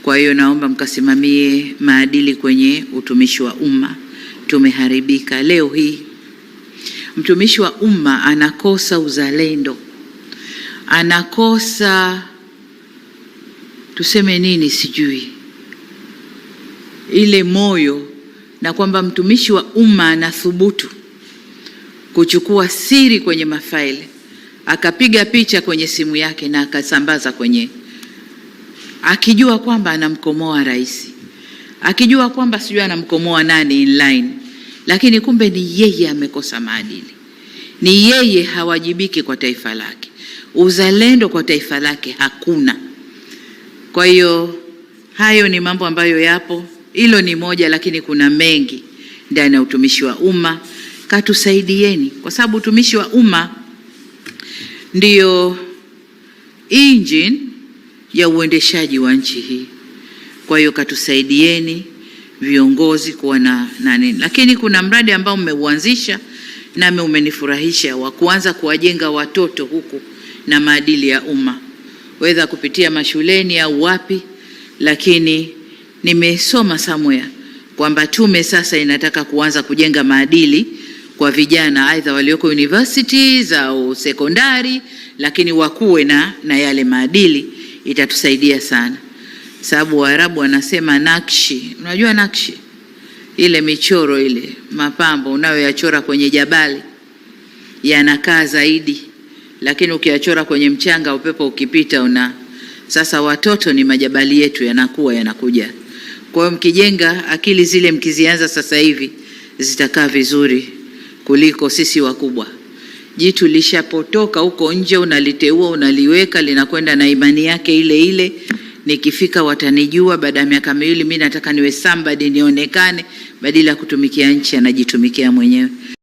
Kwa hiyo naomba mkasimamie maadili kwenye utumishi wa umma. Tumeharibika leo hii. Mtumishi wa umma anakosa uzalendo, anakosa tuseme nini, sijui, ile moyo, na kwamba mtumishi wa umma anathubutu kuchukua siri kwenye mafaili, akapiga picha kwenye simu yake na akasambaza kwenye, akijua kwamba anamkomoa rais, akijua kwamba sijui anamkomoa nani inline, lakini kumbe ni yeye amekosa maadili, ni yeye hawajibiki kwa taifa lake, uzalendo kwa taifa lake hakuna. Kwa hiyo hayo ni mambo ambayo yapo. Hilo ni moja, lakini kuna mengi ndani ya utumishi wa umma. Katusaidieni, kwa sababu utumishi wa umma ndio engine ya uendeshaji wa nchi hii. Kwa hiyo katusaidieni viongozi kuwa na nini. Lakini kuna mradi ambao mmeuanzisha na umenifurahisha, wa kuanza kuwajenga watoto huku na maadili ya umma, whether kupitia mashuleni au wapi, lakini nimesoma somewhere kwamba tume sasa inataka kuanza kujenga maadili kwa vijana, aidha walioko universities au sekondari, lakini wakuwe na yale maadili. Itatusaidia sana, sababu Waarabu wanasema nakshi. Unajua nakshi, ile michoro, ile mapambo unayoyachora kwenye jabali yanakaa zaidi, lakini ukiyachora kwenye mchanga, upepo ukipita Sasa watoto ni majabali yetu, yanakuja. Kwa hiyo mkijenga akili zile, mkizianza sasa hivi, zitakaa vizuri kuliko sisi wakubwa. Jitu lishapotoka huko nje, unaliteua, unaliweka, linakwenda na imani yake ile ile. Nikifika watanijua, baada ya miaka miwili mimi nataka niwe somebody, nionekane, badala ya kutumikia nchi anajitumikia mwenyewe.